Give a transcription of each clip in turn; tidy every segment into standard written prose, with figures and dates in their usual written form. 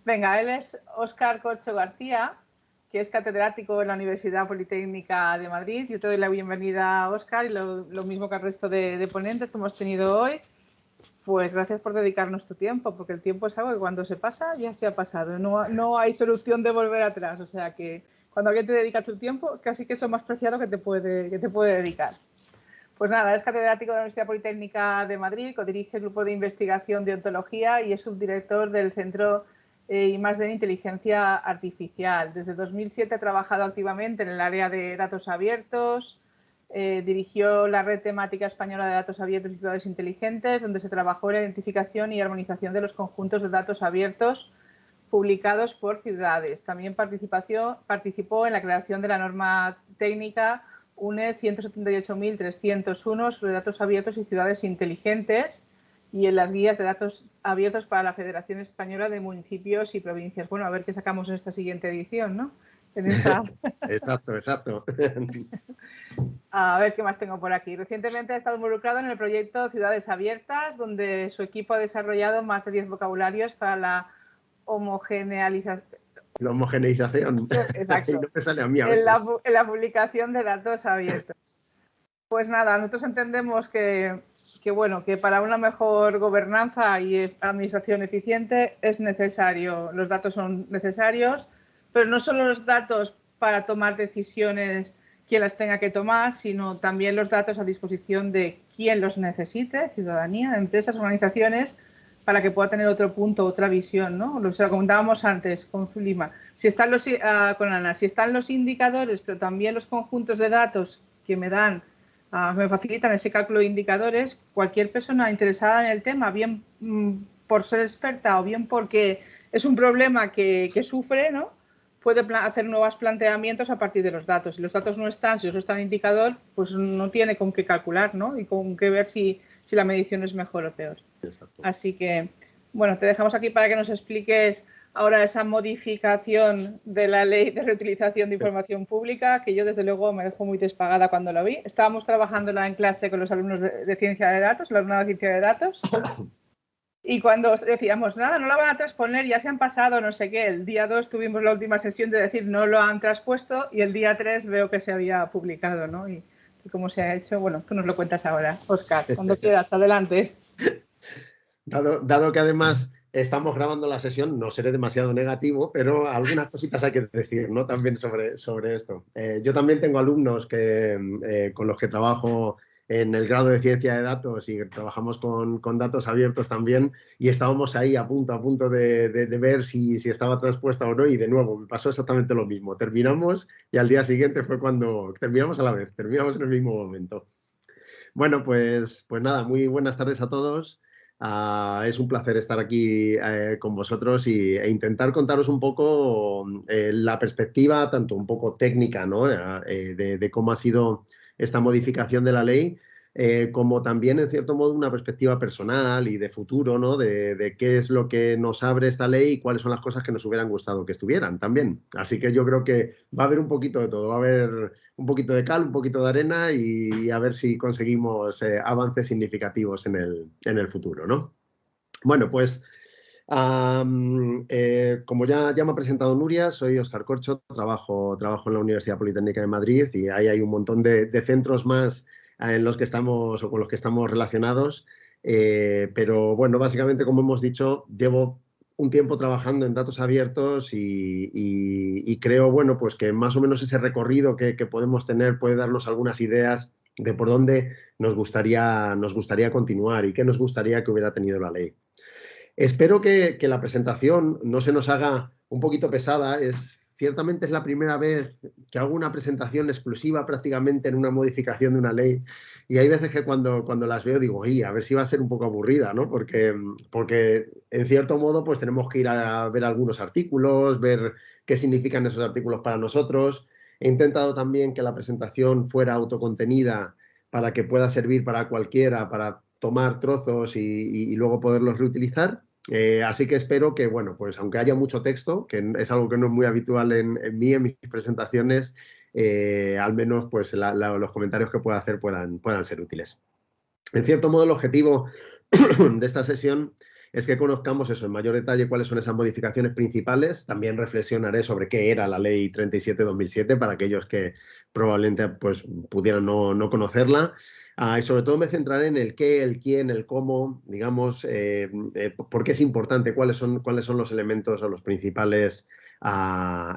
Venga, él es Óscar Corcho García, que es catedrático en la Universidad Politécnica de Madrid. Yo te doy la bienvenida, Óscar, y lo mismo que al resto de ponentes que hemos tenido hoy. Pues gracias por dedicarnos tu tiempo, porque el tiempo es algo que cuando se pasa, ya se ha pasado. No hay solución de volver atrás. O sea que cuando alguien te dedica tu tiempo, casi que es lo más preciado que te puede dedicar. Pues nada, es catedrático de la Universidad Politécnica de Madrid, codirige el grupo de investigación de ontología y es subdirector del Centro I+D en Inteligencia Artificial. Desde 2007 ha trabajado activamente en el área de datos abiertos, dirigió la Red Temática Española de Datos Abiertos y Ciudades Inteligentes, donde se trabajó en la identificación y armonización de los conjuntos de datos abiertos publicados por ciudades. También participó en la creación de la norma técnica UNE 178.301 sobre datos abiertos y ciudades inteligentes y en las guías de datos abiertos para la Federación Española de Municipios y Provincias. Bueno, a ver qué sacamos en esta siguiente edición, ¿no? En esa... Exacto. A ver qué más tengo por aquí. Recientemente ha estado involucrado en el proyecto Ciudades Abiertas, donde su equipo ha desarrollado más de 10 vocabularios para la homogeneización. La homogeneización. Exacto. No me sale a mí a En veces. la publicación de datos abiertos. Pues nada, nosotros entendemos que para una mejor gobernanza y administración eficiente es necesario, los datos son necesarios, pero no solo los datos para tomar decisiones quien las tenga que tomar, sino también los datos a disposición de quien los necesite, ciudadanía, empresas, organizaciones, para que pueda tener otro punto, otra visión, ¿no? Lo comentábamos antes con Lima. Con Ana, si están los indicadores, pero también los conjuntos de datos que me facilitan ese cálculo de indicadores, cualquier persona interesada en el tema, bien por ser experta o bien porque es un problema que sufre, ¿no? Puede hacer nuevos planteamientos a partir de los datos. Si los datos no están, si no está el indicador, pues no tiene con qué calcular, ¿no? Y con qué ver si la medición es mejor o peor. Exacto. Así que, bueno, te dejamos aquí para que nos expliques ahora esa modificación de la Ley de Reutilización de Información Pública, que yo desde luego me dejó muy despagada cuando lo vi. Estábamos trabajándola en clase con los alumnos de Ciencia de Datos, la alumna de Ciencia de Datos, y cuando decíamos, nada, no la van a transponer, ya se han pasado, no sé qué, el día 2 tuvimos la última sesión de decir no lo han transpuesto y el día 3 veo que se había publicado, ¿no? Y cómo se ha hecho, bueno, tú nos lo cuentas ahora, Óscar, cuando quieras, adelante. Dado que además estamos grabando la sesión, no seré demasiado negativo, pero algunas cositas hay que decir, ¿no? También sobre esto. Yo también tengo alumnos con los que trabajo en el grado de Ciencia de Datos y trabajamos con datos abiertos también, y estábamos ahí a punto de ver si estaba transpuesta o no, y de nuevo me pasó exactamente lo mismo. Terminamos y al día siguiente fue cuando terminamos a la vez, terminamos en el mismo momento. Bueno, pues nada, muy buenas tardes a todos. Es un placer estar aquí con vosotros e intentar contaros un poco la perspectiva, tanto un poco técnica, ¿no? De cómo ha sido esta modificación de la ley, como también, en cierto modo, una perspectiva personal y de futuro, ¿no? De qué es lo que nos abre esta ley y cuáles son las cosas que nos hubieran gustado que estuvieran también. Así que yo creo que va a haber un poquito de todo, va a haber un poquito de cal, un poquito de arena y a ver si conseguimos avances significativos en el futuro, ¿no? Bueno, pues como ya me ha presentado Nuria, soy Óscar Corcho, trabajo en la Universidad Politécnica de Madrid y ahí hay un montón de centros más en los que estamos o con los que estamos relacionados, pero bueno, básicamente, como hemos dicho, llevo un tiempo trabajando en datos abiertos y creo, bueno, pues que más o menos ese recorrido que podemos tener puede darnos algunas ideas de por dónde nos gustaría continuar y qué nos gustaría que hubiera tenido la ley. Espero que la presentación no se nos haga un poquito pesada. Ciertamente es la primera vez que hago una presentación exclusiva prácticamente en una modificación de una ley, y hay veces que cuando las veo digo, a ver si va a ser un poco aburrida, ¿no? Porque en cierto modo pues tenemos que ir a ver algunos artículos, ver qué significan esos artículos para nosotros. He intentado también que la presentación fuera autocontenida para que pueda servir para cualquiera, para tomar trozos y luego poderlos reutilizar. Así que espero que, bueno, pues aunque haya mucho texto, que es algo que no es muy habitual en mis presentaciones, al menos pues los comentarios que pueda hacer puedan ser útiles. En cierto modo, el objetivo de esta sesión es que conozcamos eso en mayor detalle, cuáles son esas modificaciones principales. También reflexionaré sobre qué era la Ley 37/2007 para aquellos que probablemente pues, pudieran no conocerla. Y sobre todo me centraré en el qué, el quién, el cómo, digamos, por qué es importante, cuáles son los elementos o los principales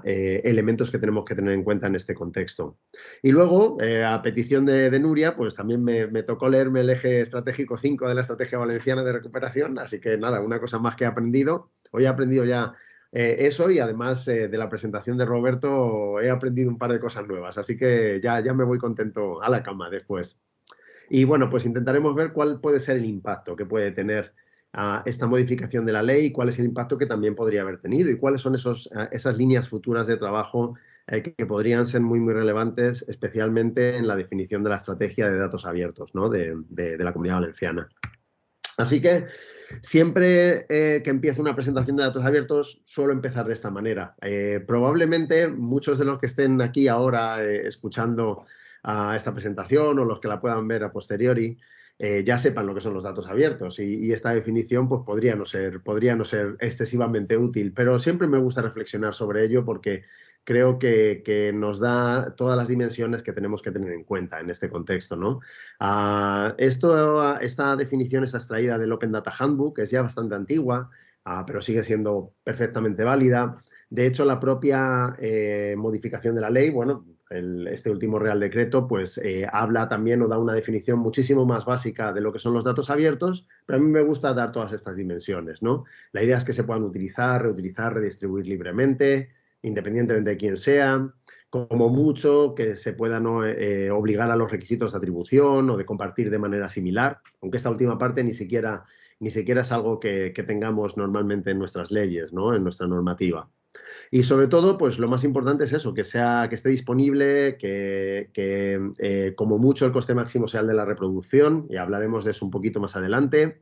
elementos que tenemos que tener en cuenta en este contexto. Y luego, a petición de Nuria, pues también me tocó leerme el eje estratégico 5 de la Estrategia Valenciana de Recuperación, así que nada, una cosa más que he aprendido. Hoy he aprendido ya eso y además de la presentación de Roberto he aprendido un par de cosas nuevas, así que ya me voy contento a la cama después. Y bueno, pues intentaremos ver cuál puede ser el impacto que puede tener esta modificación de la ley y cuál es el impacto que también podría haber tenido y cuáles son esas líneas futuras de trabajo que podrían ser muy, muy relevantes, especialmente en la definición de la estrategia de datos abiertos, ¿no? de la Comunidad Valenciana. Así que siempre que empiezo una presentación de datos abiertos suelo empezar de esta manera. Probablemente muchos de los que estén aquí ahora escuchando esta presentación o los que la puedan ver a posteriori ya sepan lo que son los datos abiertos y esta definición pues podría no ser excesivamente útil, pero siempre me gusta reflexionar sobre ello porque creo que nos da todas las dimensiones que tenemos que tener en cuenta en este contexto, ¿no? Esta definición está extraída del Open Data Handbook, que es ya bastante antigua, pero sigue siendo perfectamente válida. De hecho, la propia modificación de la ley, bueno, este último Real Decreto, pues habla también o da una definición muchísimo más básica de lo que son los datos abiertos, pero a mí me gusta dar todas estas dimensiones, ¿no? La idea es que se puedan utilizar, reutilizar, redistribuir libremente, independientemente de quién sea, como mucho que se pueda obligar a los requisitos de atribución o de compartir de manera similar, aunque esta última parte ni siquiera es algo que tengamos normalmente en nuestras leyes, ¿no? En nuestra normativa. Y sobre todo, pues lo más importante es eso, que esté disponible, que como mucho el coste máximo sea el de la reproducción, y hablaremos de eso un poquito más adelante,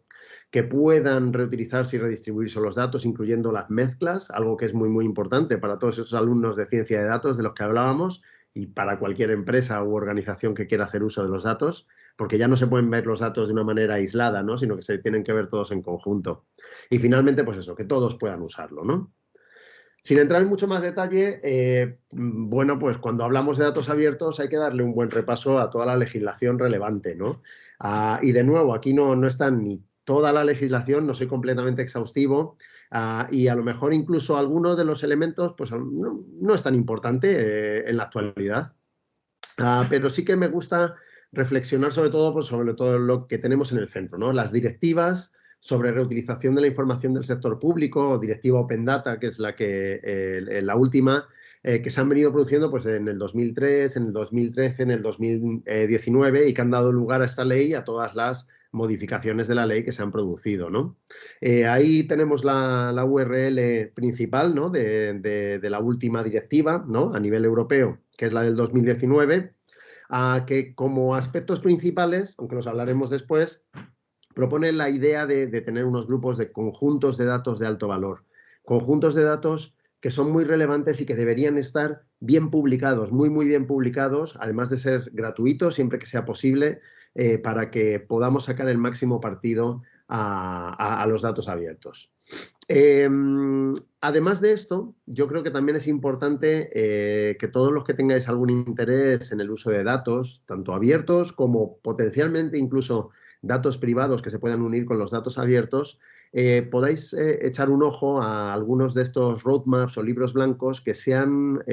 que puedan reutilizarse y redistribuirse los datos, incluyendo las mezclas, algo que es muy, muy importante para todos esos alumnos de ciencia de datos de los que hablábamos y para cualquier empresa u organización que quiera hacer uso de los datos, porque ya no se pueden ver los datos de una manera aislada, ¿no? Sino que se tienen que ver todos en conjunto. Y finalmente, pues eso, que todos puedan usarlo, ¿no? Sin entrar en mucho más detalle, bueno, pues cuando hablamos de datos abiertos hay que darle un buen repaso a toda la legislación relevante, ¿no? Y de nuevo, aquí no está ni toda la legislación, no soy completamente exhaustivo, y a lo mejor incluso algunos de los elementos pues no es tan importante en la actualidad. Pero sí que me gusta reflexionar pues, sobre todo lo que tenemos en el centro, ¿no? Las directivas sobre reutilización de la información del sector público, o directiva Open Data, que es la última, que se han venido produciendo pues, en el 2003, en el 2013, en el 2019 y que han dado lugar a esta ley y a todas las modificaciones de la ley que se han producido, ¿no? Ahí tenemos la URL principal, ¿no? de la última directiva, ¿no? A nivel europeo, que es la del 2019, que como aspectos principales, aunque los hablaremos después, propone la idea de tener unos grupos de conjuntos de datos de alto valor. Conjuntos de datos que son muy relevantes y que deberían estar bien publicados, muy, muy bien publicados, además de ser gratuitos siempre que sea posible, para que podamos sacar el máximo partido a los datos abiertos. Además de esto, yo creo que también es importante que todos los que tengáis algún interés en el uso de datos, tanto abiertos como potencialmente incluso datos privados que se puedan unir con los datos abiertos, podáis echar un ojo a algunos de estos roadmaps o libros blancos que se han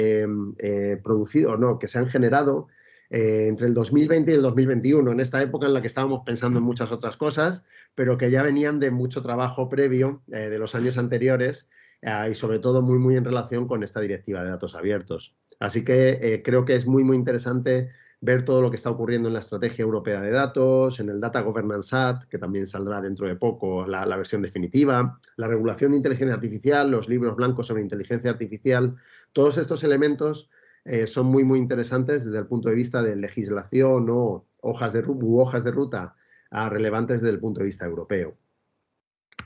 producido, no, que se han generado entre el 2020 y el 2021, en esta época en la que estábamos pensando en muchas otras cosas, pero que ya venían de mucho trabajo previo de los años anteriores y sobre todo muy, muy en relación con esta directiva de datos abiertos. Así que creo que es muy, muy interesante ver todo lo que está ocurriendo en la Estrategia Europea de Datos, en el Data Governance Act, que también saldrá dentro de poco la versión definitiva, la regulación de inteligencia artificial, los libros blancos sobre inteligencia artificial. Todos estos elementos son muy, muy interesantes desde el punto de vista de legislación o hojas de ruta relevantes desde el punto de vista europeo.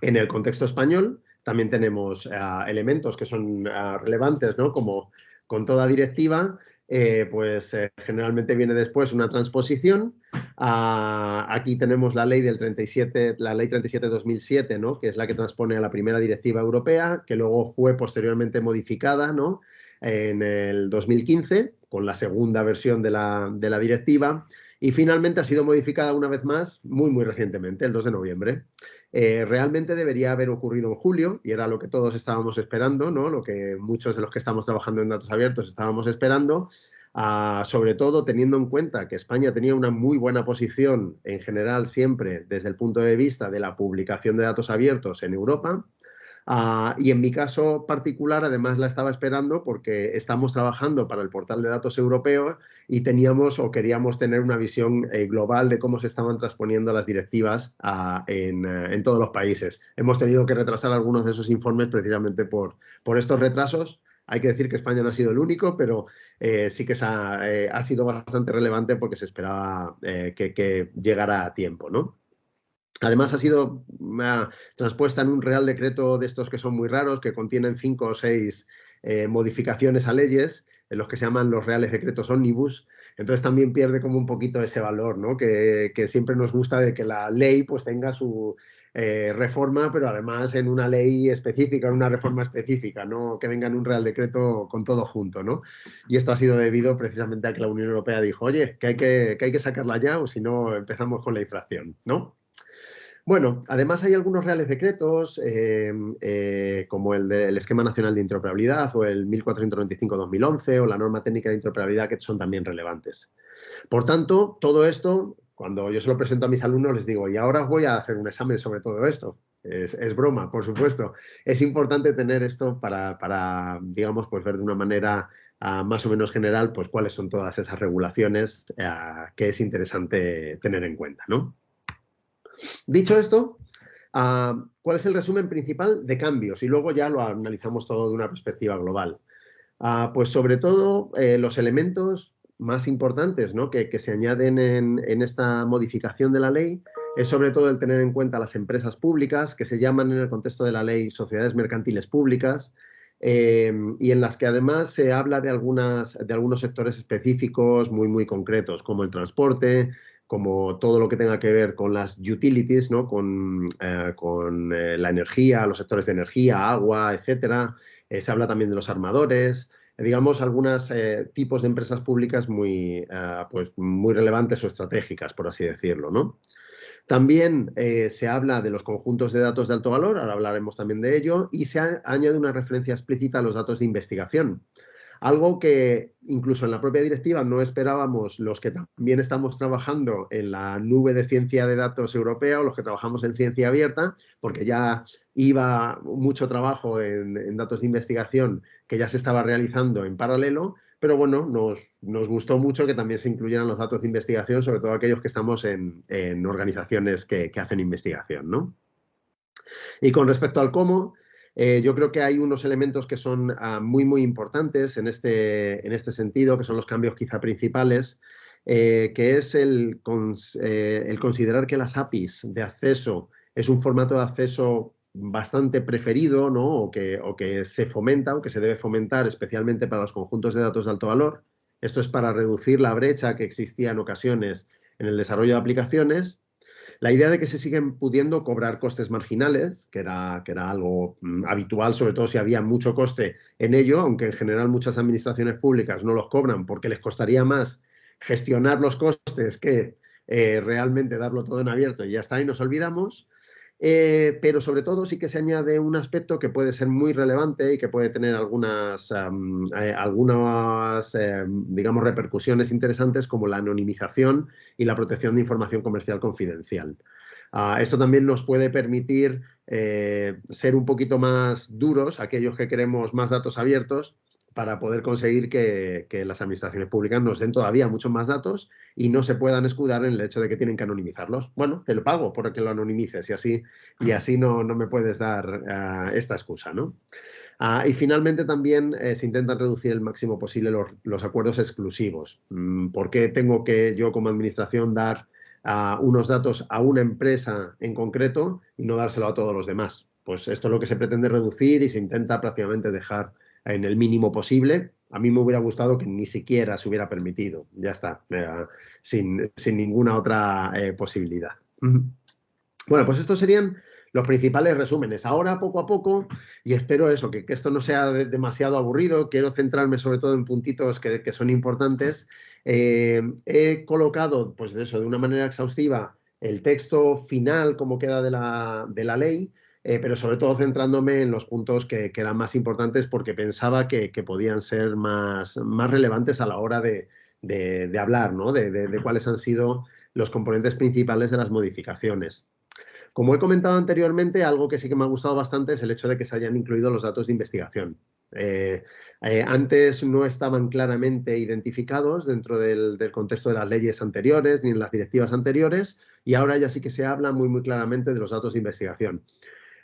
En el contexto español también tenemos elementos que son relevantes, ¿no? Como con toda directiva, generalmente viene después una transposición. Aquí tenemos la ley del 37, la ley 37/2007, ¿no? Que es la que transpone a la primera directiva europea, que luego fue posteriormente modificada, ¿no? En el 2015, con la segunda versión de la directiva, y finalmente ha sido modificada una vez más muy recientemente, el 2 de noviembre. Realmente debería haber ocurrido en julio, y era lo que todos estábamos esperando, ¿no? Lo que muchos de los que estamos trabajando en datos abiertos estábamos esperando, sobre todo teniendo en cuenta que España tenía una muy buena posición en general siempre desde el punto de vista de la publicación de datos abiertos en Europa. Y en mi caso particular, además, la estaba esperando porque estamos trabajando para el portal de datos europeo y teníamos o queríamos tener una visión global de cómo se estaban transponiendo las directivas en todos los países. Hemos tenido que retrasar algunos de esos informes precisamente por estos retrasos. Hay que decir que España no ha sido el único, pero sí que ha sido bastante relevante porque se esperaba que llegara a tiempo, ¿no? Además, ha sido transpuesta en un Real Decreto de estos que son muy raros, que contienen 5 o 6 modificaciones a leyes, en los que se llaman los Reales Decretos Ómnibus. Entonces también pierde como un poquito ese valor, ¿no? Que siempre nos gusta de que la ley pues tenga su reforma, pero además en una ley específica, en una reforma específica, no que venga en un Real Decreto con todo junto, ¿no? Y esto ha sido debido precisamente a que la Unión Europea dijo, oye, que hay que sacarla ya o si no empezamos con la infracción, ¿no? Bueno, además hay algunos reales decretos, como el del Esquema Nacional de Interoperabilidad o el 1495/2011 o la norma técnica de interoperabilidad, que son también relevantes. Por tanto, todo esto, cuando yo se lo presento a mis alumnos, les digo, y ahora os voy a hacer un examen sobre todo esto. Es broma, por supuesto. Es importante tener esto para digamos, pues ver de una manera más o menos general, pues cuáles son todas esas regulaciones que es interesante tener en cuenta, ¿no? Dicho esto, ¿cuál es el resumen principal de cambios? Y luego ya lo analizamos todo de una perspectiva global. Pues sobre todo los elementos más importantes, ¿no? que se añaden en esta modificación de la ley es sobre todo el tener en cuenta las empresas públicas, que se llaman en el contexto de la ley sociedades mercantiles públicas, y en las que además se habla de algunos sectores específicos muy concretos, como el transporte, como todo lo que tenga que ver con las utilities, ¿no? con la energía, los sectores de energía, agua, etcétera. Se habla también de los armadores, digamos, algunos tipos de empresas públicas pues muy relevantes o estratégicas, por así decirlo, ¿no? También se habla de los conjuntos de datos de alto valor, ahora hablaremos también de ello, y se añade una referencia explícita a los datos de investigación. Algo que incluso en la propia directiva no esperábamos los que también estamos trabajando en la nube de ciencia de datos europea o los que trabajamos en ciencia abierta, porque ya iba mucho trabajo en datos de investigación que ya se estaba realizando en paralelo, pero bueno, nos gustó mucho que también se incluyeran los datos de investigación, sobre todo aquellos que estamos en organizaciones que hacen investigación, ¿no? Y con respecto al cómo, yo creo que hay unos elementos que son muy importantes en este sentido, que son los cambios quizá principales, que es el considerar que las APIs de acceso es un formato de acceso bastante preferido, ¿no? o que se fomenta o que se debe fomentar especialmente para los conjuntos de datos de alto valor. Esto es para reducir la brecha que existía en ocasiones en el desarrollo de aplicaciones. La idea de que se siguen pudiendo cobrar costes marginales, que era algo habitual, sobre todo si había mucho coste en ello, aunque en general muchas administraciones públicas no los cobran porque les costaría más gestionar los costes que realmente darlo todo en abierto y ya está, y nos olvidamos. Pero sobre todo sí que se añade un aspecto que puede ser muy relevante y que puede tener algunas digamos, repercusiones interesantes, como la anonimización y la protección de información comercial confidencial. Esto también nos puede permitir ser un poquito más duros, aquellos que queremos más datos abiertos, para poder conseguir que las administraciones públicas nos den todavía muchos más datos y no se puedan escudar en el hecho de que tienen que anonimizarlos. Bueno, te lo pago por que lo anonimices y así no me puedes dar esta excusa, ¿no? Y finalmente también se intentan reducir el máximo posible los acuerdos exclusivos. ¿Por qué tengo que yo como administración dar unos datos a una empresa en concreto y no dárselo a todos los demás? Pues esto es lo que se pretende reducir y se intenta prácticamente dejar en el mínimo posible. A mí me hubiera gustado que ni siquiera se hubiera permitido, ya está, sin ninguna otra posibilidad. Bueno, pues estos serían los principales resúmenes. Ahora, poco a poco, y espero eso, que esto no sea demasiado aburrido, quiero centrarme sobre todo en puntitos que son importantes. He colocado, pues eso, de una manera exhaustiva, el texto final, como queda de la ley, pero sobre todo centrándome en los puntos que eran más importantes porque pensaba que podían ser más relevantes a la hora de hablar, ¿no? De cuáles han sido los componentes principales de las modificaciones. Como he comentado anteriormente, algo que sí que me ha gustado bastante es el hecho de que se hayan incluido los datos de investigación. Antes no estaban claramente identificados dentro del contexto de las leyes anteriores ni en las directivas anteriores, y ahora ya sí que se habla muy claramente de los datos de investigación.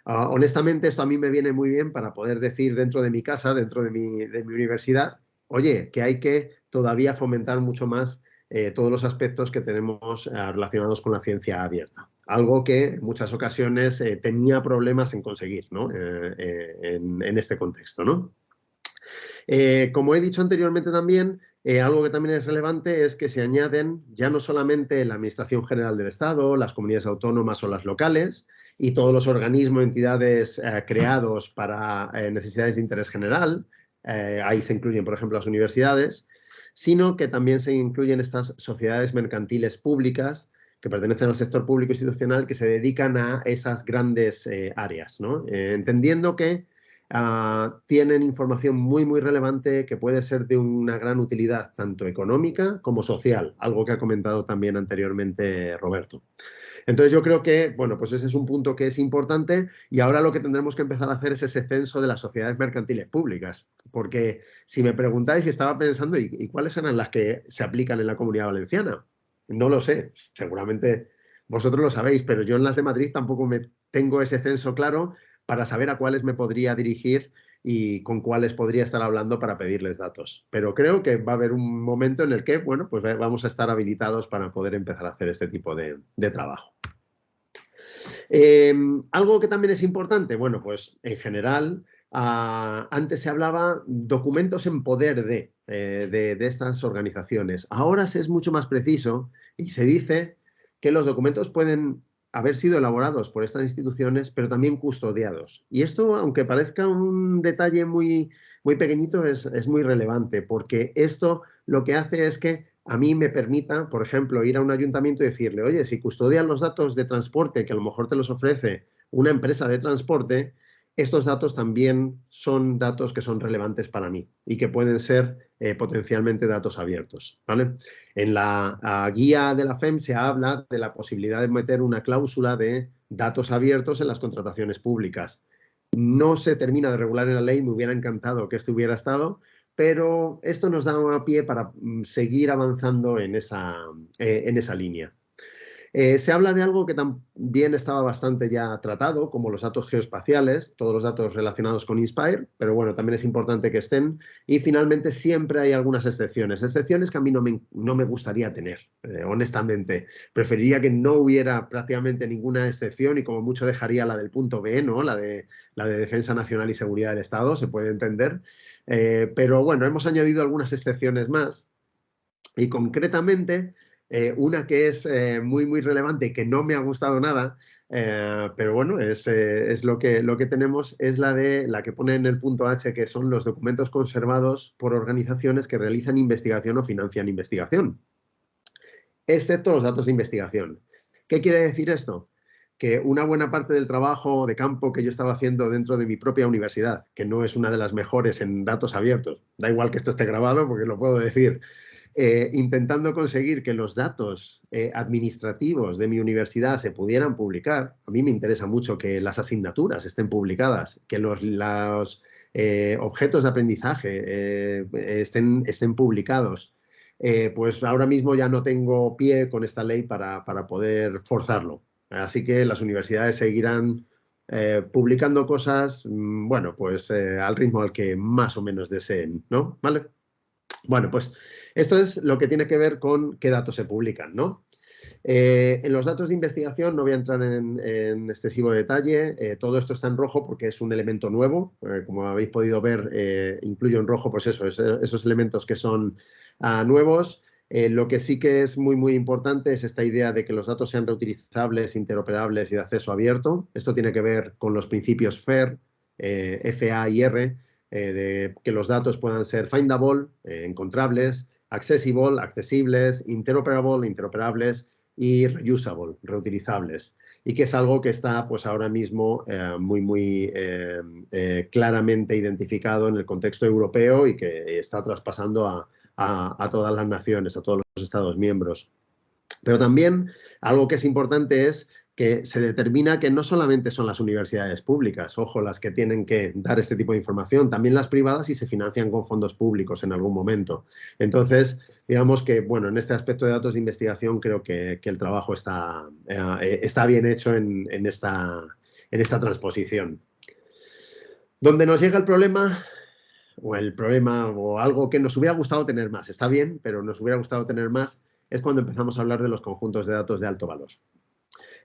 Honestamente, esto a mí me viene muy bien para poder decir dentro de mi casa, dentro de mi universidad, oye, que hay que todavía fomentar mucho más todos los aspectos que tenemos relacionados con la ciencia abierta. Algo que en muchas ocasiones tenía problemas en conseguir, ¿no? En este contexto, ¿no? Como he dicho anteriormente también, algo que también es relevante es que se añaden ya no solamente la Administración General del Estado, las comunidades autónomas o las locales y todos los organismos, entidades creados para necesidades de interés general, ahí se incluyen, por ejemplo, las universidades, sino que también se incluyen estas sociedades mercantiles públicas que pertenecen al sector público institucional que se dedican a esas grandes áreas, ¿no? Entendiendo que tienen información muy relevante que puede ser de una gran utilidad tanto económica como social, algo que ha comentado también anteriormente Roberto. Entonces yo creo que, bueno, pues ese es un punto que es importante y ahora lo que tendremos que empezar a hacer es ese censo de las sociedades mercantiles públicas, porque si me preguntáis, estaba pensando, ¿y cuáles eran las que se aplican en la Comunidad Valenciana? No lo sé, seguramente vosotros lo sabéis, pero yo en las de Madrid tampoco me tengo ese censo claro para saber a cuáles me podría dirigir y con cuáles podría estar hablando para pedirles datos. Pero creo que va a haber un momento en el que, bueno, pues vamos a estar habilitados para poder empezar a hacer este tipo de trabajo. Algo que también es importante, bueno, pues en general, antes se hablaba documentos en poder de estas organizaciones. Ahora se es mucho más preciso y se dice que los documentos pueden haber sido elaborados por estas instituciones, pero también custodiados. Y esto, aunque parezca un detalle muy pequeñito, es muy relevante, porque esto lo que hace es que a mí me permita, por ejemplo, ir a un ayuntamiento y decirle, oye, si custodian los datos de transporte, que a lo mejor te los ofrece una empresa de transporte, estos datos también son datos que son relevantes para mí y que pueden ser potencialmente datos abiertos, ¿vale? En la guía de la FEM se habla de la posibilidad de meter una cláusula de datos abiertos en las contrataciones públicas. No se termina de regular en la ley, me hubiera encantado que esto hubiera estado, pero esto nos da un pie para seguir avanzando en esa línea. Se habla de algo que también estaba bastante ya tratado, como los datos geoespaciales, todos los datos relacionados con INSPIRE, pero bueno, también es importante que estén. Y finalmente siempre hay algunas excepciones que a mí no me gustaría tener, honestamente. Preferiría que no hubiera prácticamente ninguna excepción y como mucho dejaría la del punto B, ¿no? La de Defensa Nacional y Seguridad del Estado, se puede entender. Pero bueno, hemos añadido algunas excepciones más y concretamente una que es muy relevante y que no me ha gustado nada, pero bueno, es lo que tenemos, es la que pone en el punto H, que son los documentos conservados por organizaciones que realizan investigación o financian investigación, excepto los datos de investigación. ¿Qué quiere decir esto? Que una buena parte del trabajo de campo que yo estaba haciendo dentro de mi propia universidad, que no es una de las mejores en datos abiertos, da igual que esto esté grabado porque lo puedo decir, intentando conseguir que los datos administrativos de mi universidad se pudieran publicar. A mí me interesa mucho que las asignaturas estén publicadas, que los objetos de aprendizaje estén publicados. Pues ahora mismo ya no tengo pie con esta ley para poder forzarlo. Así que las universidades seguirán publicando cosas, bueno, pues al ritmo al que más o menos deseen, ¿no? ¿Vale? Bueno, pues esto es lo que tiene que ver con qué datos se publican, ¿no? En los datos de investigación no voy a entrar en excesivo detalle, todo esto está en rojo porque es un elemento nuevo, como habéis podido ver, incluyo en rojo pues eso, esos elementos que son nuevos. Lo que sí que es muy importante es esta idea de que los datos sean reutilizables, interoperables y de acceso abierto. Esto tiene que ver con los principios FAIR, FA y R, de que los datos puedan ser findable, encontrables, accessible, accesibles, interoperables y reusable, reutilizables, y que es algo que está pues ahora mismo muy claramente identificado en el contexto europeo y que está traspasando a todas las naciones, a todos los Estados miembros. Pero también algo que es importante es que se determina que no solamente son las universidades públicas, ojo, las que tienen que dar este tipo de información, también las privadas y se financian con fondos públicos en algún momento. Entonces, digamos que, bueno, en este aspecto de datos de investigación creo que el trabajo está bien hecho en esta transposición. Donde nos llega el problema, o algo que nos hubiera gustado tener más, está bien, pero nos hubiera gustado tener más, es cuando empezamos a hablar de los conjuntos de datos de alto valor.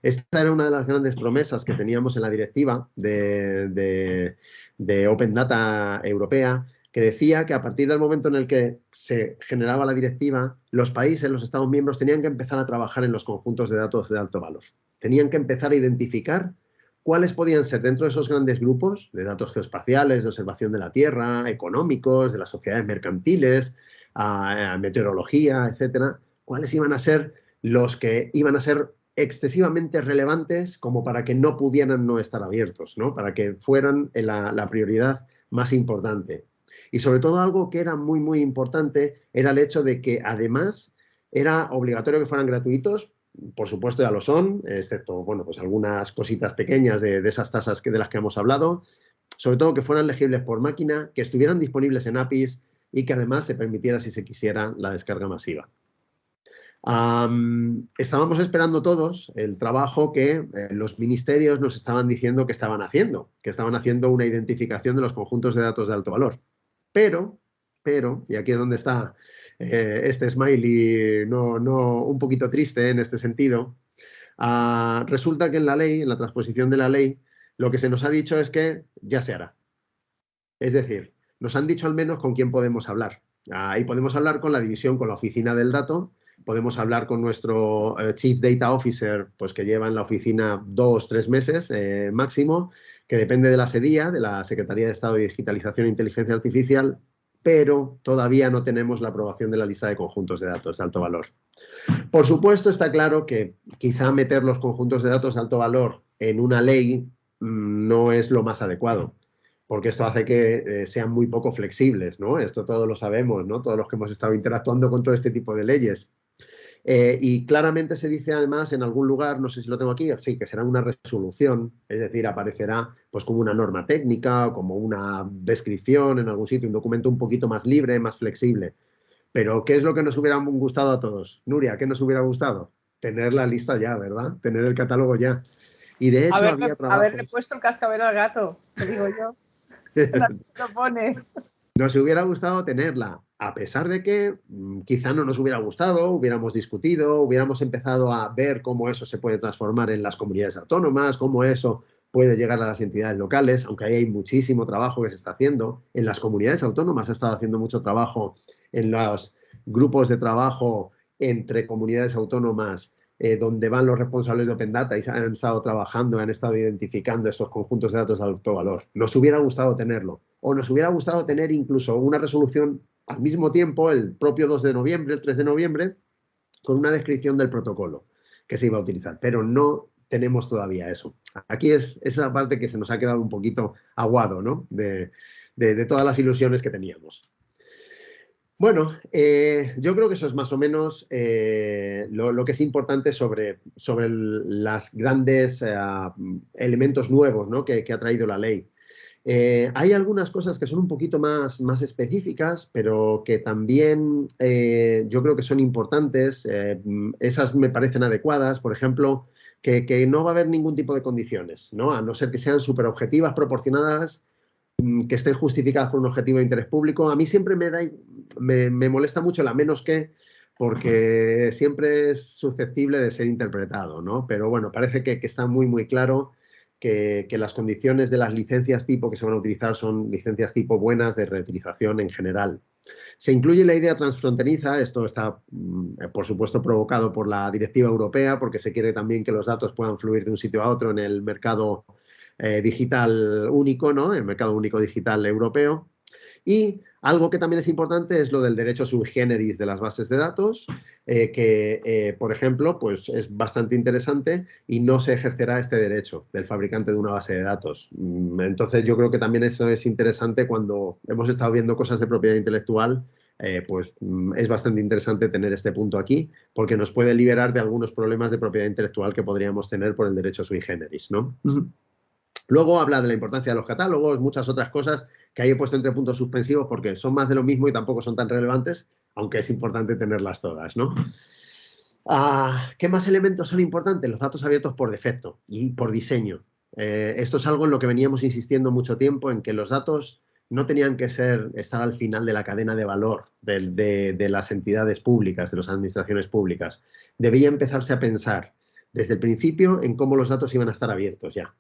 Esta era una de las grandes promesas que teníamos en la directiva de Open Data Europea, que decía que a partir del momento en el que se generaba la directiva, los países, los Estados miembros, tenían que empezar a trabajar en los conjuntos de datos de alto valor. Tenían que empezar a identificar cuáles podían ser dentro de esos grandes grupos de datos geoespaciales, de observación de la Tierra, económicos, de las sociedades mercantiles, meteorología, etcétera, cuáles iban a ser los que iban a ser excesivamente relevantes como para que no pudieran no estar abiertos, ¿no? Para que fueran la prioridad más importante. Y sobre todo algo que era muy importante era el hecho de que además era obligatorio que fueran gratuitos, por supuesto ya lo son, excepto, bueno, pues algunas cositas pequeñas de esas tasas de las que hemos hablado, sobre todo que fueran legibles por máquina, que estuvieran disponibles en APIs y que además se permitiera, si se quisiera, la descarga masiva. Estábamos esperando todos el trabajo que los ministerios nos estaban diciendo que estaban haciendo una identificación de los conjuntos de datos de alto valor. Pero, y aquí es donde está este smiley un poquito triste en este sentido, resulta que en la ley, en la transposición de la ley, lo que se nos ha dicho es que ya se hará. Es decir, nos han dicho al menos con quién podemos hablar. Y podemos hablar con la división, con la oficina del dato, podemos hablar con nuestro Chief Data Officer, pues que lleva en la oficina 2 o 3 meses máximo, que depende de la SEDIA, de la Secretaría de Estado de Digitalización e Inteligencia Artificial, pero todavía no tenemos la aprobación de la lista de conjuntos de datos de alto valor. Por supuesto, está claro que quizá meter los conjuntos de datos de alto valor en una ley no es lo más adecuado, porque esto hace que sean muy poco flexibles, ¿no? Esto todos lo sabemos, ¿no? Todos los que hemos estado interactuando con todo este tipo de leyes. Y claramente se dice además en algún lugar, no sé si lo tengo aquí, sí, que será una resolución, es decir, aparecerá pues como una norma técnica o como una descripción en algún sitio, un documento un poquito más libre, más flexible. Pero ¿qué es lo que nos hubiera gustado a todos? Nuria, ¿qué nos hubiera gustado? Tener la lista ya, ¿verdad? Tener el catálogo ya. Y de hecho había trabajos... Haberle puesto el cascabel al gato, te digo yo. Lo pone. Nos hubiera gustado tenerla, a pesar de que quizá no nos hubiera gustado, hubiéramos discutido, hubiéramos empezado a ver cómo eso se puede transformar en las comunidades autónomas, cómo eso puede llegar a las entidades locales, aunque ahí hay muchísimo trabajo que se está haciendo. En las comunidades autónomas se ha estado haciendo mucho trabajo en los grupos de trabajo entre comunidades autónomas donde van los responsables de Open Data y han estado trabajando, han estado identificando esos conjuntos de datos de alto valor. Nos hubiera gustado tenerlo. O nos hubiera gustado tener incluso una resolución al mismo tiempo, el propio 2 de noviembre, el 3 de noviembre, con una descripción del protocolo que se iba a utilizar. Pero no tenemos todavía eso. Aquí es esa parte que se nos ha quedado un poquito aguado, ¿no? De todas las ilusiones que teníamos. Bueno, yo creo que eso es más o menos lo que es importante sobre los grandes elementos nuevos, ¿no? que ha traído la ley. Hay algunas cosas que son un poquito más específicas, pero que también yo creo que son importantes. Esas me parecen adecuadas. Por ejemplo, que no va a haber ningún tipo de condiciones, ¿no? A no ser que sean súper objetivas, proporcionadas, que estén justificadas por un objetivo de interés público. A mí siempre me molesta mucho la menos que, porque siempre es susceptible de ser interpretado, ¿no? Pero bueno, parece que está muy, muy claro que las condiciones de las licencias tipo que se van a utilizar son licencias tipo buenas de reutilización en general. Se incluye la idea transfronteriza, esto está, por supuesto, provocado por la directiva europea, porque se quiere también que los datos puedan fluir de un sitio a otro en el mercado digital único, ¿no? El mercado único digital europeo. Y algo que también es importante es lo del derecho sui generis de las bases de datos, por ejemplo, pues es bastante interesante y no se ejercerá este derecho del fabricante de una base de datos. Entonces, yo creo que también eso es interesante cuando hemos estado viendo cosas de propiedad intelectual, pues es bastante interesante tener este punto aquí, porque nos puede liberar de algunos problemas de propiedad intelectual que podríamos tener por el derecho sui generis, ¿no? Luego habla de la importancia de los catálogos, muchas otras cosas que ahí he puesto entre puntos suspensivos porque son más de lo mismo y tampoco son tan relevantes, aunque es importante tenerlas todas, ¿no? ¿Qué más elementos son importantes? Los datos abiertos por defecto y por diseño. Esto es algo en lo que veníamos insistiendo mucho tiempo, en que los datos no tenían que estar al final de la cadena de valor de las entidades públicas, de las administraciones públicas. Debía empezarse a pensar desde el principio en cómo los datos iban a estar abiertos ya.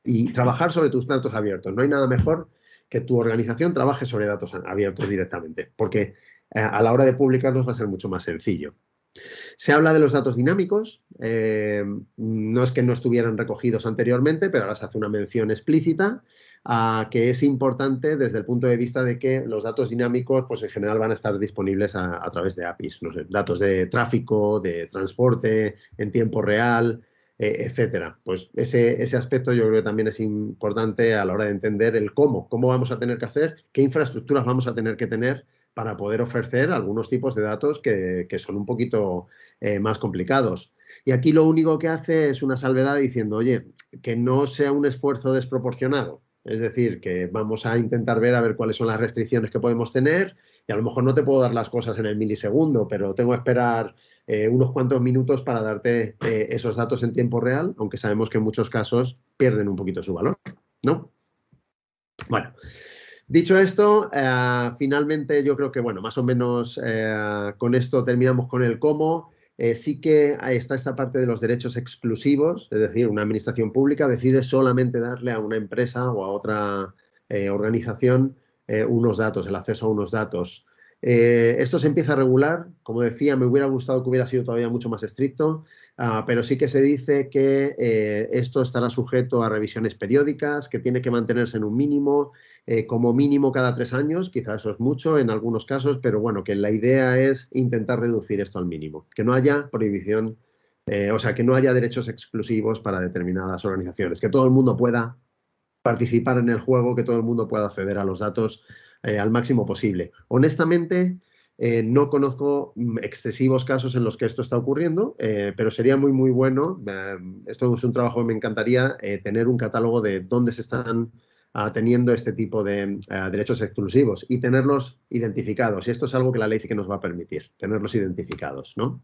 Y trabajar sobre tus datos abiertos. No hay nada mejor que tu organización trabaje sobre datos abiertos directamente, porque a la hora de publicarlos va a ser mucho más sencillo. Se habla de los datos dinámicos, no es que no estuvieran recogidos anteriormente, pero ahora se hace una mención explícita que es importante desde el punto de vista de que los datos dinámicos pues en general van a estar disponibles a través de APIs, no sé, datos de tráfico, de transporte en tiempo real, etcétera. Pues ese aspecto yo creo que también es importante a la hora de entender el cómo vamos a tener que hacer, qué infraestructuras vamos a tener que tener para poder ofrecer algunos tipos de datos que son un poquito más complicados. Y aquí lo único que hace es una salvedad diciendo, oye, que no sea un esfuerzo desproporcionado. Es decir, que vamos a intentar ver a ver cuáles son las restricciones que podemos tener y a lo mejor no te puedo dar las cosas en el milisegundo, pero tengo que esperar unos cuantos minutos para darte esos datos en tiempo real, aunque sabemos que en muchos casos pierden un poquito su valor, ¿no? Bueno, dicho esto, finalmente yo creo que, bueno, más o menos con esto terminamos con el cómo. Sí que está esta parte de los derechos exclusivos, es decir, una administración pública decide solamente darle a una empresa o a otra organización unos datos, el acceso a unos datos. Esto se empieza a regular, como decía, me hubiera gustado que hubiera sido todavía mucho más estricto, pero sí que se dice que esto estará sujeto a revisiones periódicas, que tiene que mantenerse en un mínimo, como mínimo cada 3 años, quizás eso es mucho en algunos casos, pero bueno, que la idea es intentar reducir esto al mínimo, que no haya prohibición, o sea, que no haya derechos exclusivos para determinadas organizaciones, que todo el mundo pueda participar en el juego, que todo el mundo pueda acceder a los datos al máximo posible. Honestamente, no conozco excesivos casos en los que esto está ocurriendo, pero sería muy, muy bueno. Esto es un trabajo que me encantaría tener un catálogo de dónde se están teniendo este tipo de derechos exclusivos y tenerlos identificados. Y esto es algo que la ley sí que nos va a permitir, tenerlos identificados, ¿no?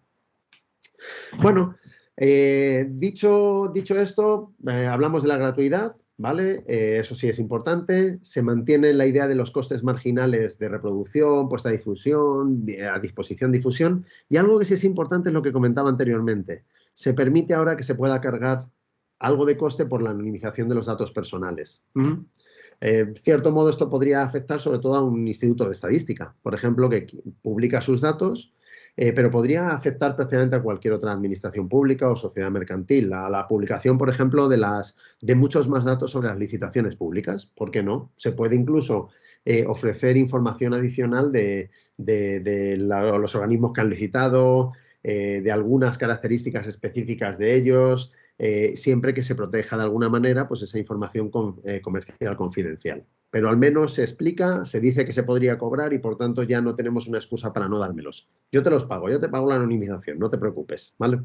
Bueno, dicho esto, hablamos de la gratuidad, ¿vale? Eso sí es importante. Se mantiene la idea de los costes marginales de reproducción, puesta a difusión, a disposición, difusión. Y algo que sí es importante es lo que comentaba anteriormente. Se permite ahora que se pueda cargar algo de coste por la anonimización de los datos personales. Cierto modo, esto podría afectar sobre todo a un instituto de estadística, por ejemplo, que publica sus datos, pero podría afectar prácticamente a cualquier otra administración pública o sociedad mercantil. A la publicación, por ejemplo, de muchos más datos sobre las licitaciones públicas. ¿Por qué no? Se puede incluso ofrecer información adicional de los organismos que han licitado, de algunas características específicas de ellos, siempre que se proteja de alguna manera pues esa información comercial confidencial. Pero al menos se explica, se dice que se podría cobrar y por tanto ya no tenemos una excusa para no dármelos. Yo te los pago, yo te pago la anonimización, no te preocupes, ¿vale?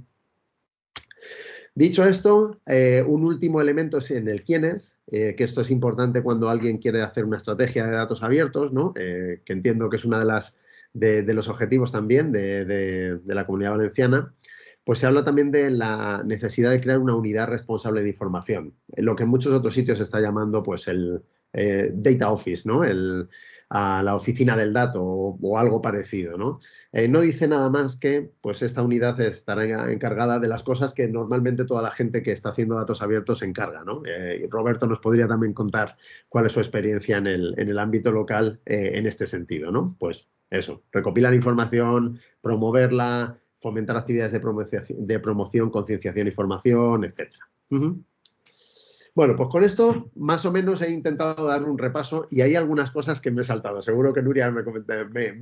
Dicho esto, un último elemento es en el quién es, que esto es importante cuando alguien quiere hacer una estrategia de datos abiertos, ¿no? Que entiendo que es una de los objetivos también de la Comunidad Valenciana. Pues se habla también de la necesidad de crear una unidad responsable de información, lo que en muchos otros sitios se está llamando pues el Data Office, ¿no? a la oficina del dato o algo parecido, ¿no? No dice nada más que pues esta unidad estará encargada de las cosas que normalmente toda la gente que está haciendo datos abiertos se encarga, ¿no? Y Roberto nos podría también contar cuál es su experiencia en el ámbito local en este sentido, ¿no? Pues eso, recopilar información, promoverla, fomentar actividades de promoción, concienciación y formación, etc. Bueno, pues con esto más o menos he intentado dar un repaso y hay algunas cosas que me he saltado. Seguro que Nuria me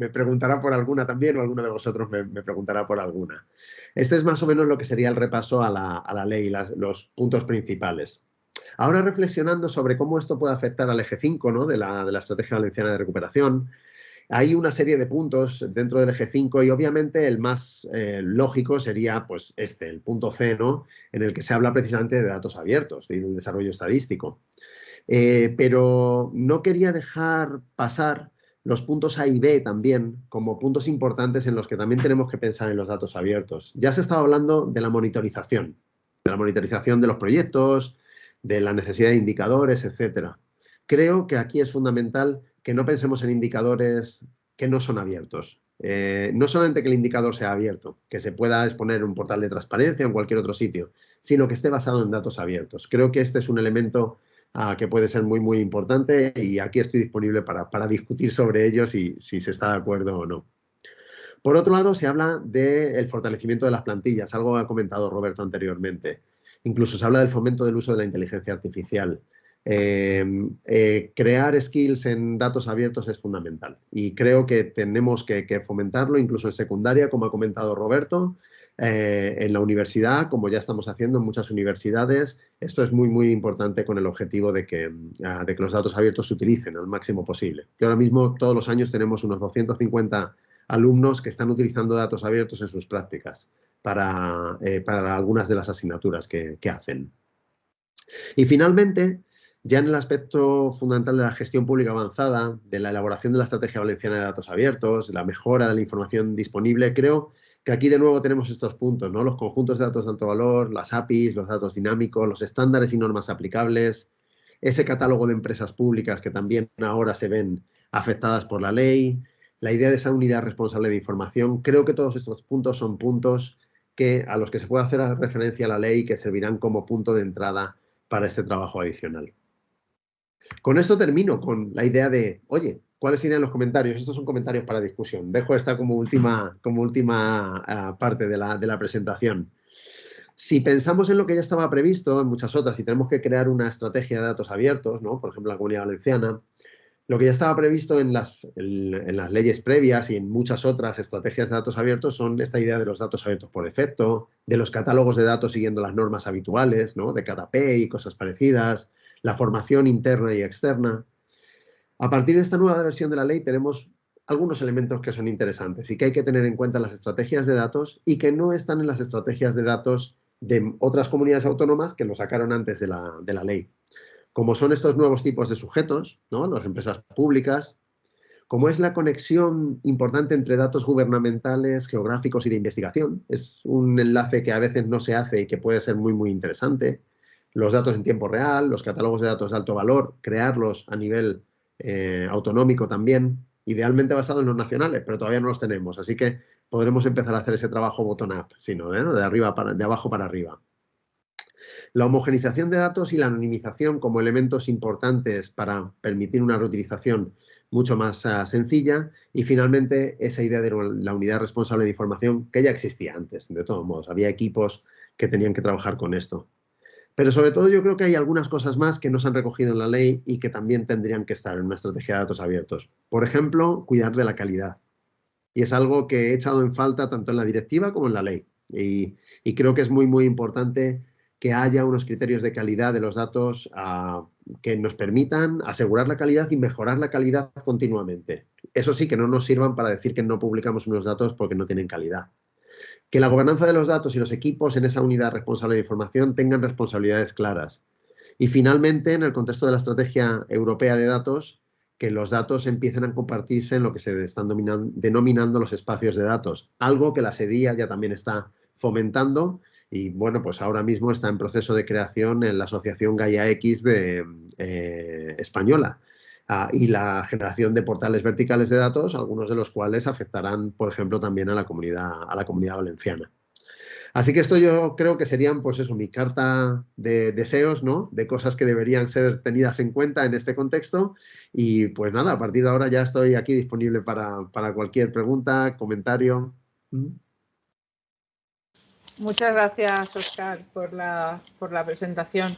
preguntará por alguna también o alguno de vosotros me preguntará por alguna. Este es más o menos lo que sería el repaso a la ley, los puntos principales. Ahora reflexionando sobre cómo esto puede afectar al eje 5, ¿no? de la Estrategia Valenciana de Recuperación, hay una serie de puntos dentro del eje 5 y obviamente el más lógico sería pues el punto C, ¿no? En el que se habla precisamente de datos abiertos y del desarrollo estadístico. Pero no quería dejar pasar los puntos A y B también como puntos importantes en los que también tenemos que pensar en los datos abiertos. Ya se estaba hablando de la monitorización de los proyectos, de la necesidad de indicadores, etcétera. Creo que aquí es fundamental que no pensemos en indicadores que no son abiertos. No solamente que el indicador sea abierto, que se pueda exponer en un portal de transparencia o en cualquier otro sitio, sino que esté basado en datos abiertos. Creo que este es un elemento que puede ser muy, muy importante y aquí estoy disponible para discutir sobre ello si se está de acuerdo o no. Por otro lado, se habla del fortalecimiento de las plantillas, algo que ha comentado Roberto anteriormente. Incluso se habla del fomento del uso de la inteligencia artificial. Crear skills en datos abiertos es fundamental y creo que tenemos que fomentarlo incluso en secundaria, como ha comentado Roberto, en la universidad, como ya estamos haciendo en muchas universidades. Esto es muy, muy importante con el objetivo de que los datos abiertos se utilicen al máximo posible. Que ahora mismo todos los años tenemos unos 250 alumnos que están utilizando datos abiertos en sus prácticas para algunas de las asignaturas que hacen. Y finalmente, ya en el aspecto fundamental de la gestión pública avanzada, de la elaboración de la Estrategia Valenciana de Datos Abiertos, la mejora de la información disponible, creo que aquí de nuevo tenemos estos puntos, ¿no? Los conjuntos de datos de alto valor, las APIs, los datos dinámicos, los estándares y normas aplicables, ese catálogo de empresas públicas que también ahora se ven afectadas por la ley, la idea de esa unidad responsable de información. Creo que todos estos puntos son puntos a los que se puede hacer referencia a la ley y que servirán como punto de entrada para este trabajo adicional. Con esto termino con la idea de, oye, ¿cuáles serían los comentarios? Estos son comentarios para discusión. Dejo esta como última parte de la presentación. Si pensamos en lo que ya estaba previsto, en muchas otras, y tenemos que crear una estrategia de datos abiertos, ¿no? Por ejemplo, la Comunidad Valenciana, lo que ya estaba previsto en las leyes previas y en muchas otras estrategias de datos abiertos son esta idea de los datos abiertos por defecto, de los catálogos de datos siguiendo las normas habituales, ¿no? De cada API y cosas parecidas, la formación interna y externa. A partir de esta nueva versión de la ley tenemos algunos elementos que son interesantes y que hay que tener en cuenta en las estrategias de datos y que no están en las estrategias de datos de otras comunidades autónomas que lo sacaron antes de la ley. Como son estos nuevos tipos de sujetos, ¿no? Las empresas públicas, como es la conexión importante entre datos gubernamentales, geográficos y de investigación. Es un enlace que a veces no se hace y que puede ser muy, muy interesante. Los datos en tiempo real, los catálogos de datos de alto valor, crearlos a nivel autonómico también, idealmente basados en los nacionales, pero todavía no los tenemos. Así que podremos empezar a hacer ese trabajo bottom-up, sino de abajo para arriba. La homogenización de datos y la anonimización como elementos importantes para permitir una reutilización mucho más sencilla y finalmente esa idea de la unidad responsable de información que ya existía antes, de todos modos, había equipos que tenían que trabajar con esto. Pero sobre todo yo creo que hay algunas cosas más que no se han recogido en la ley y que también tendrían que estar en una estrategia de datos abiertos. Por ejemplo, cuidar de la calidad. Y es algo que he echado en falta tanto en la directiva como en la ley. Y creo que es muy, muy importante que haya unos criterios de calidad de los datos que nos permitan asegurar la calidad y mejorar la calidad continuamente. Eso sí, que no nos sirvan para decir que no publicamos unos datos porque no tienen calidad. Que la gobernanza de los datos y los equipos en esa unidad responsable de información tengan responsabilidades claras. Y finalmente, en el contexto de la estrategia europea de datos, que los datos empiecen a compartirse en lo que se están denominando los espacios de datos, algo que la SEDIA ya también está fomentando y, bueno, pues ahora mismo está en proceso de creación en la asociación Gaia X española. y la generación de portales verticales de datos, algunos de los cuales afectarán, por ejemplo, también a la comunidad valenciana. Así que esto yo creo que serían, pues eso, mi carta de deseos, ¿no? De cosas que deberían ser tenidas en cuenta en este contexto. Y pues nada, a partir de ahora ya estoy aquí disponible para cualquier pregunta, comentario. Muchas gracias, Óscar, por la presentación.